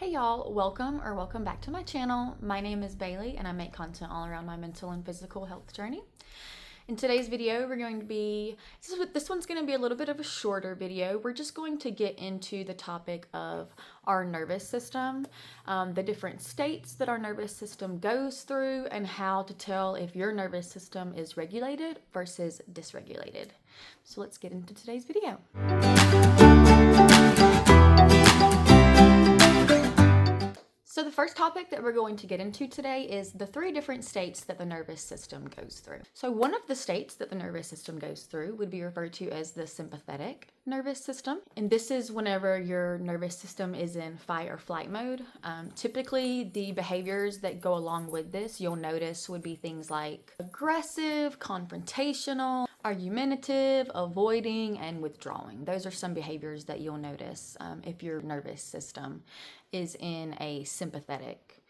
Hey y'all, welcome back to my channel. My name is Bailey and I make content all around my mental and physical health journey. In today's video, this one's going to be a little bit of a shorter video. We're just going to get into the topic of our nervous system, the different states that our nervous system goes through, and how to tell if your nervous system is regulated versus dysregulated. So let's get into today's video. So the first topic that we're going to get into today is the three different states that the nervous system goes through. So one of the states that the nervous system goes through would be referred to as the sympathetic nervous system. And this is whenever your nervous system is in fight or flight mode. Typically, the behaviors that go along with this, you'll notice, would be things like aggressive, confrontational, argumentative, avoiding, and withdrawing. Those are some behaviors that you'll notice if your nervous system is in a sympathetic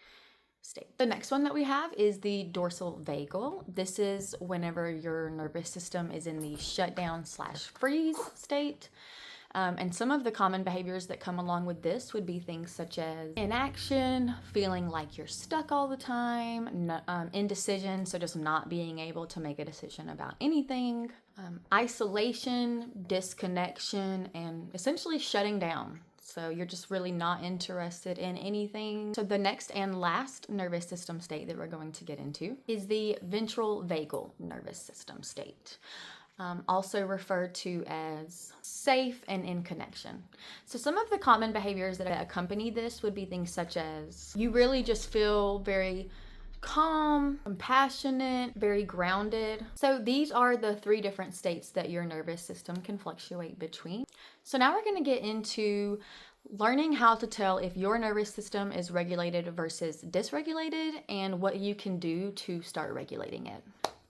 state. The next one that we have is the dorsal vagal. This is whenever your nervous system is in the shutdown/freeze state. And some of the common behaviors that come along with this would be things such as inaction, feeling like you're stuck all the time, indecision, so just not being able to make a decision about anything, isolation, disconnection, and essentially shutting down. So you're just really not interested in anything. So the next and last nervous system state that we're going to get into is the ventral vagal nervous system state. Also referred to as safe and in connection. So some of the common behaviors that accompany this would be things such as you really just feel very calm, compassionate, very grounded. So these are the three different states that your nervous system can fluctuate between. So now we're going to get into learning how to tell if your nervous system is regulated versus dysregulated and what you can do to start regulating it.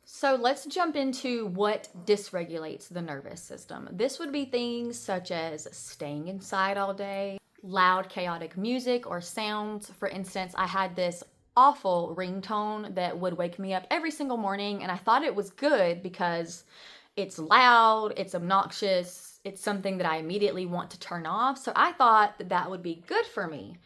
So let's jump into what dysregulates the nervous system. This would be things such as staying inside all day, loud, chaotic music or sounds. For instance, I had this awful ringtone that would wake me up every single morning, and I thought it was good because it's loud, it's obnoxious, it's something that I immediately want to turn off. So I thought that that would be good for me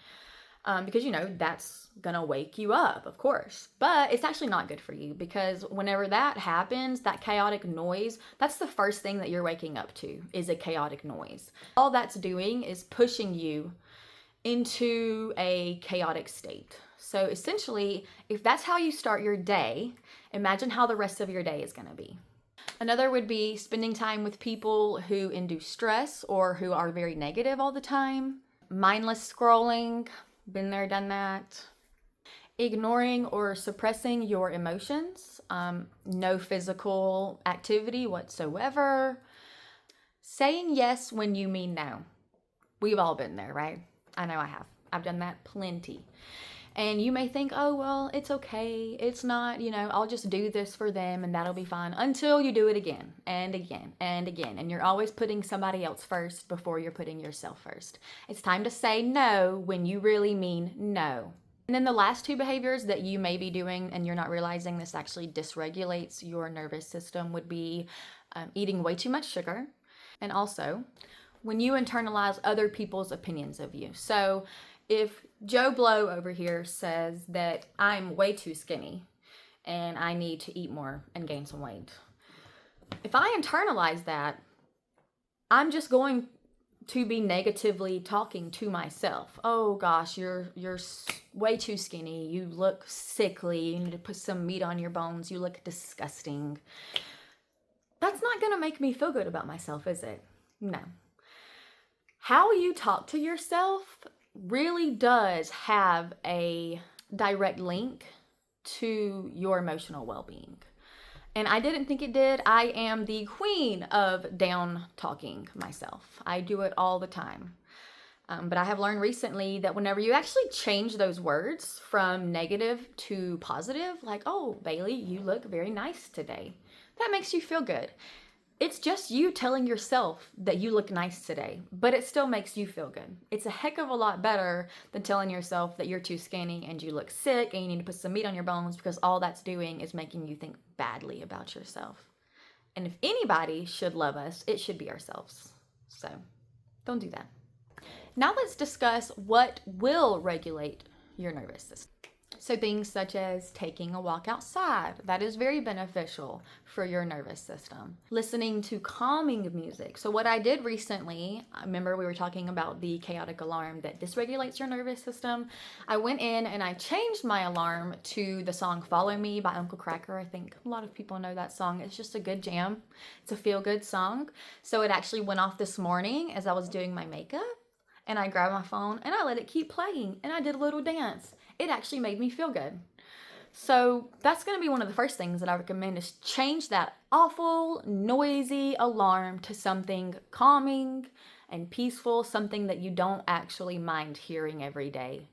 because, that's gonna wake you up, of course. But it's actually not good for you because whenever that happens, that chaotic noise, that's the first thing that you're waking up to is a chaotic noise. All that's doing is pushing you into a chaotic state. So essentially, if that's how you start your day, imagine how the rest of your day is going to be. Another would be spending time with people who induce stress or who are very negative all the time. Mindless scrolling, been there, done that. Ignoring or suppressing your emotions. No physical activity whatsoever. Saying yes when you mean no. We've all been there, right? I know I have. I've done that plenty. And you may think, oh, well, it's okay. It's not, I'll just do this for them and that'll be fine, until you do it again and again and again. And you're always putting somebody else first before you're putting yourself first. It's time to say no when you really mean no. And then the last two behaviors that you may be doing and you're not realizing this actually dysregulates your nervous system would be eating way too much sugar, and also when you internalize other people's opinions of you. So if Joe Blow over here says that I'm way too skinny and I need to eat more and gain some weight, if I internalize that, I'm just going to be negatively talking to myself. Oh gosh, you're way too skinny. You look sickly. You need to put some meat on your bones. You look disgusting. That's not going to make me feel good about myself, is it? No. How you talk to yourself really does have a direct link to your emotional well-being. And I didn't think it did. I am the queen of down talking myself. I do it all the time. But I have learned recently that whenever you actually change those words from negative to positive, like, oh, Bailey, you look very nice today, that makes you feel good. It's just you telling yourself that you look nice today, but it still makes you feel good. It's a heck of a lot better than telling yourself that you're too skinny and you look sick and you need to put some meat on your bones, because all that's doing is making you think badly about yourself. And if anybody should love us, it should be ourselves. So don't do that. Now let's discuss what will regulate your nervous system. So things such as taking a walk outside, that is very beneficial for your nervous system. Listening to calming music. So what I did recently, I remember we were talking about the chaotic alarm that dysregulates your nervous system. I went in and I changed my alarm to the song Follow Me by Uncle Kracker. I think a lot of people know that song. It's just a good jam. It's a feel-good song. So it actually went off this morning as I was doing my makeup, and I grabbed my phone and I let it keep playing and I did a little dance. It actually made me feel good. So that's going to be one of the first things that I recommend, is change that awful, noisy alarm to something calming and peaceful, something that you don't actually mind hearing every day,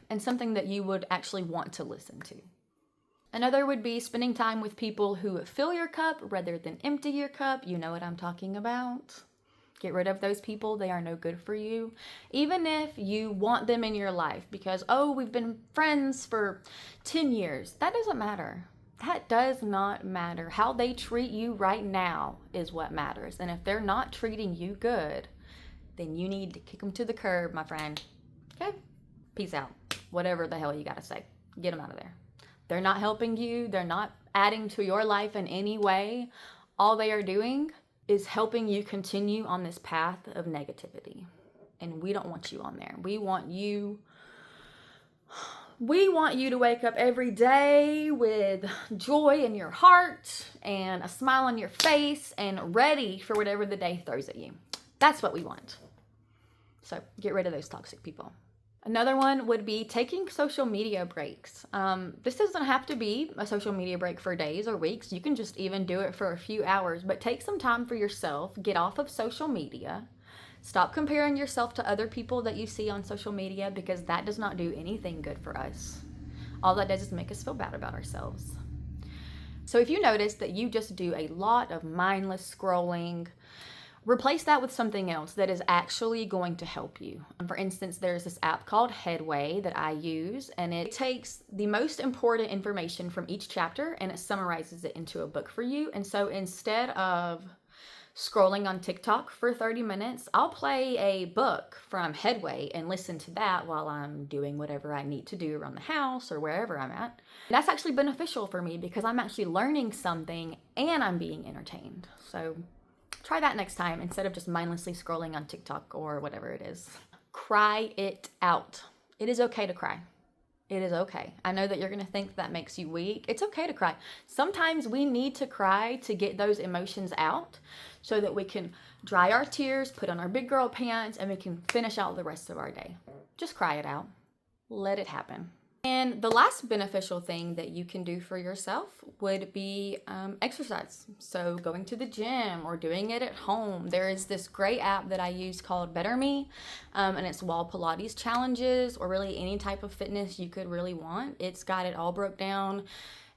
and something that you would actually want to listen to. Another would be spending time with people who fill your cup rather than empty your cup. You know what I'm talking about. Get rid of those people. They are no good for you. Even if you want them in your life because, oh, we've been friends for 10 years. That doesn't matter. That does not matter. How they treat you right now is what matters. And if they're not treating you good, then you need to kick them to the curb, my friend. Okay? Peace out. Whatever the hell you got to say. Get them out of there. They're not helping you. They're not adding to your life in any way. All they are doing is helping you continue on this path of negativity. And we don't want you on there. We want you to wake up every day with joy in your heart and a smile on your face and ready for whatever the day throws at you. That's what we want. So get rid of those toxic people. Another one would be taking social media breaks. This doesn't have to be a social media break for days or weeks. You can just even do it for a few hours, but take some time for yourself. Get off of social media. Stop comparing yourself to other people that you see on social media, because that does not do anything good for us. All that does is make us feel bad about ourselves. So if you notice that you just do a lot of mindless scrolling, replace that with something else that is actually going to help you. For instance, there's this app called Headway that I use, and it takes the most important information from each chapter and it summarizes it into a book for you. And so instead of scrolling on TikTok for 30 minutes, I'll play a book from Headway and listen to that while I'm doing whatever I need to do around the house or wherever I'm at. That's actually beneficial for me because I'm actually learning something and I'm being entertained. So try that next time instead of just mindlessly scrolling on TikTok or whatever it is. Cry it out. It is okay to cry. It is okay. I know that you're going to think that makes you weak. It's okay to cry. Sometimes we need to cry to get those emotions out so that we can dry our tears, put on our big girl pants, and we can finish out the rest of our day. Just cry it out. Let it happen. And the last beneficial thing that you can do for yourself would be exercise. So going to the gym or doing it at home. There is this great app that I use called Better Me, and it's wall Pilates challenges, or really any type of fitness you could really want. It's got it all broke down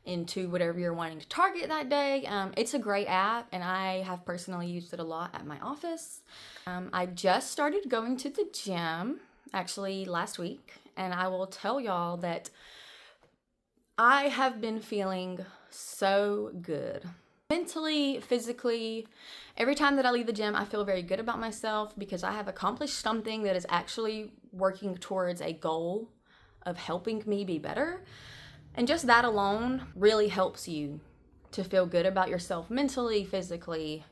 into whatever you're wanting to target that day. It's a great app, and I have personally used it a lot at my office. I just started going to the gym actually last week. And I will tell y'all that I have been feeling so good. Mentally, physically, every time that I leave the gym, I feel very good about myself because I have accomplished something that is actually working towards a goal of helping me be better. And just that alone really helps you to feel good about yourself mentally, physically.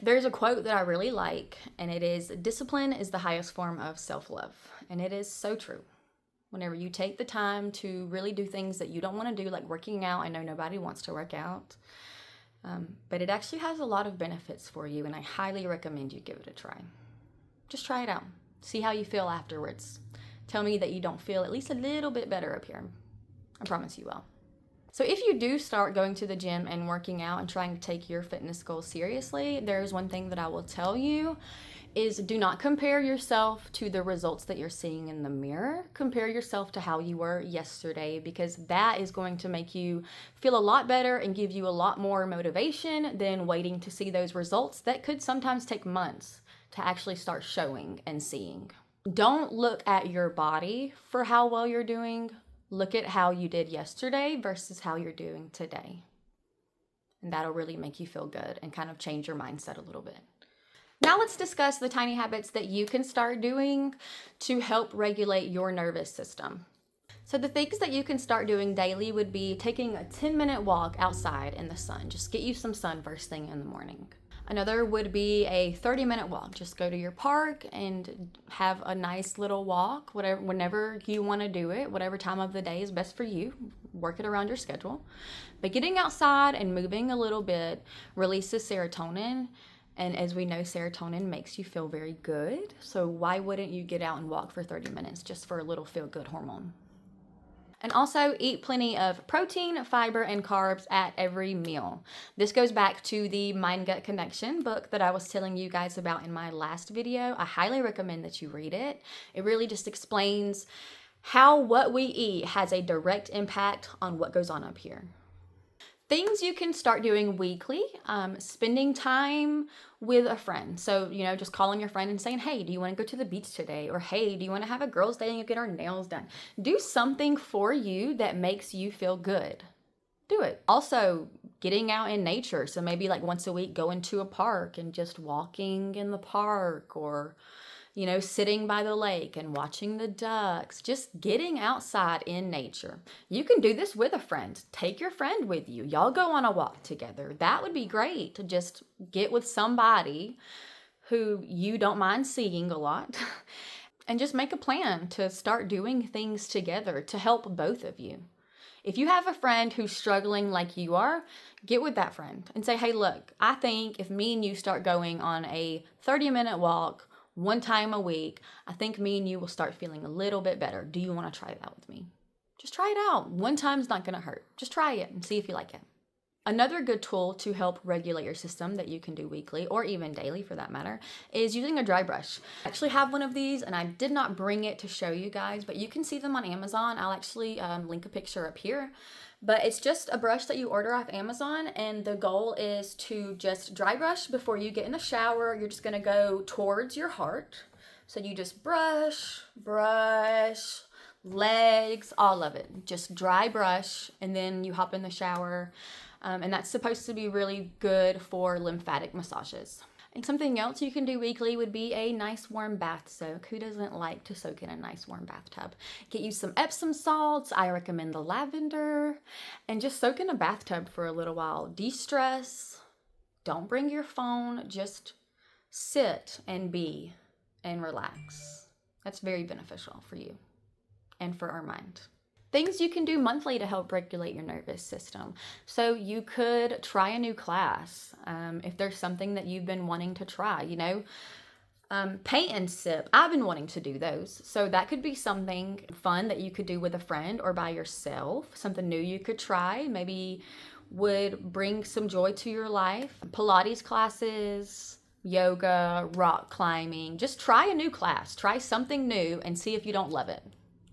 There's a quote that I really like, and it is, "Discipline is the highest form of self-love." And it is so true. Whenever you take the time to really do things that you don't want to do, like working out. I know nobody wants to work out, but it actually has a lot of benefits for you, and I highly recommend you give it a try. Just try it out. See how you feel afterwards. Tell me that you don't feel at least a little bit better up here. I promise you will. So if you do start going to the gym and working out and trying to take your fitness goals seriously, there's one thing that I will tell you is do not compare yourself to the results that you're seeing in the mirror. Compare yourself to how you were yesterday, because that is going to make you feel a lot better and give you a lot more motivation than waiting to see those results that could sometimes take months to actually start showing and seeing. Don't look at your body for how well you're doing. Look at how you did yesterday versus how you're doing today. And that'll really make you feel good and kind of change your mindset a little bit. Now let's discuss the tiny habits that you can start doing to help regulate your nervous system. So the things that you can start doing daily would be taking a 10-minute walk outside in the sun. Just get you some sun first thing in the morning. Another would be a 30-minute walk. Just go to your park and have a nice little walk, whenever you want to do it, whatever time of the day is best for you. Work it around your schedule. But getting outside and moving a little bit releases serotonin. And as we know, serotonin makes you feel very good. So why wouldn't you get out and walk for 30 minutes just for a little feel-good hormone? And also eat plenty of protein, fiber, and carbs at every meal. This goes back to the Mind-Gut Connection book that I was telling you guys about in my last video. I highly recommend that you read it. It really just explains how what we eat has a direct impact on what goes on up here. Things you can start doing weekly, spending time with a friend. So, just calling your friend and saying, hey, do you want to go to the beach today? Or, hey, do you want to have a girls' day and get our nails done? Do something for you that makes you feel good. Do it. Also, getting out in nature. So maybe like once a week, going to a park and just walking in the park, or sitting by the lake and watching the ducks, just getting outside in nature. You can do this with a friend. Take your friend with you. Y'all go on a walk together. That would be great, to just get with somebody who you don't mind seeing a lot and just make a plan to start doing things together to help both of you. If you have a friend who's struggling like you are, get with that friend and say, hey, look, I think if me and you start going on a 30-minute walk one time a week, I think me and you will start feeling a little bit better. Do you want to try it out with me? Just try it out. One time's not going to hurt. Just try it and see if you like it. Another good tool to help regulate your system that you can do weekly, or even daily for that matter, is using a dry brush. I actually have one of these, and I did not bring it to show you guys, but you can see them on Amazon. I'll actually link a picture up here. But it's just a brush that you order off Amazon, and the goal is to just dry brush before you get in the shower. You're just going to go towards your heart. So you just brush, legs, all of it. Just dry brush, and then you hop in the shower. And that's supposed to be really good for lymphatic massages. And something else you can do weekly would be a nice warm bath soak. Who doesn't like to soak in a nice warm bathtub? Get you some Epsom salts. I recommend the lavender. And just soak in a bathtub for a little while. De-stress. Don't bring your phone. Just sit and be and relax. That's very beneficial for you and for our mind. Things you can do monthly to help regulate your nervous system. So you could try a new class if there's something that you've been wanting to try, paint and sip. I've been wanting to do those. So that could be something fun that you could do with a friend or by yourself, something new you could try, maybe would bring some joy to your life. Pilates classes, yoga, rock climbing. Just try a new class, try something new and see if you don't love it.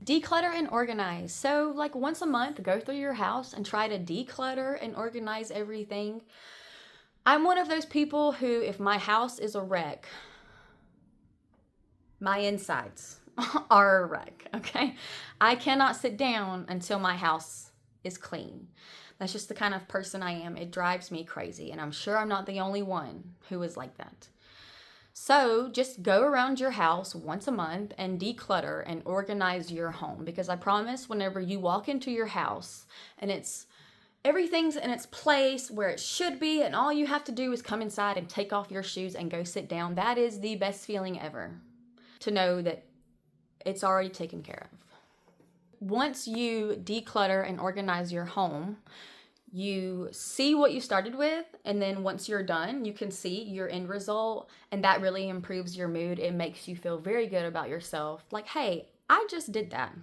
Declutter and organize. So like once a month, go through your house and try to declutter and organize everything. I'm one of those people who, if my house is a wreck, my insides are a wreck, okay? I cannot sit down until my house is clean. That's just the kind of person I am. It drives me crazy, and I'm sure I'm not the only one who is like that. So just go around your house once a month and declutter and organize your home, because I promise whenever you walk into your house and everything's in its place where it should be, and all you have to do is come inside and take off your shoes and go sit down, that is the best feeling ever, to know that it's already taken care of. Once you declutter and organize your home, you see what you started with, and then once you're done, you can see your end result, and that really improves your mood. It makes you feel very good about yourself. Like, hey, I just did that.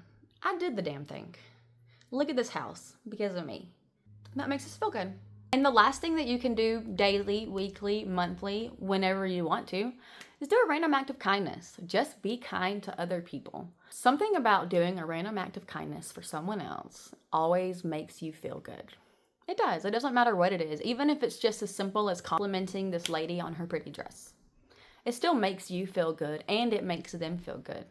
I did the damn thing. Look at this house because of me. That makes us feel good. And the last thing that you can do daily, weekly, monthly, whenever you want to, is do a random act of kindness. Just be kind to other people. Something about doing a random act of kindness for someone else always makes you feel good. It does. It doesn't matter what it is. Even if it's just as simple as complimenting this lady on her pretty dress. It still makes you feel good, and it makes them feel good.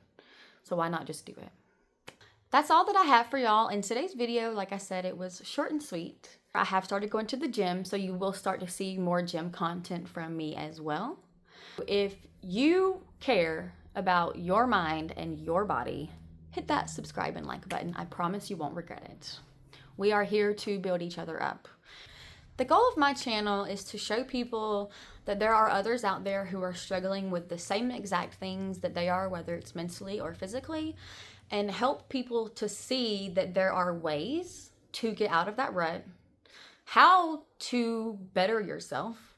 So why not just do it? That's all that I have for y'all in today's video. Like I said, it was short and sweet. I have started going to the gym, so you will start to see more gym content from me as well. If you care about your mind and your body, hit that subscribe and like button. I promise you won't regret it. We are here to build each other up. The goal of my channel is to show people that there are others out there who are struggling with the same exact things that they are, whether it's mentally or physically, and help people to see that there are ways to get out of that rut, how to better yourself,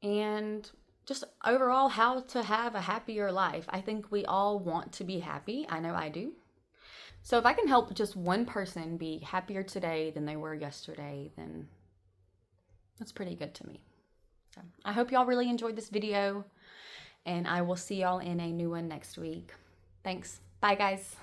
and just overall how to have a happier life. I think we all want to be happy. I know I do. So if I can help just one person be happier today than they were yesterday, then that's pretty good to me. So I hope y'all really enjoyed this video, and I will see y'all in a new one next week. Thanks. Bye, guys.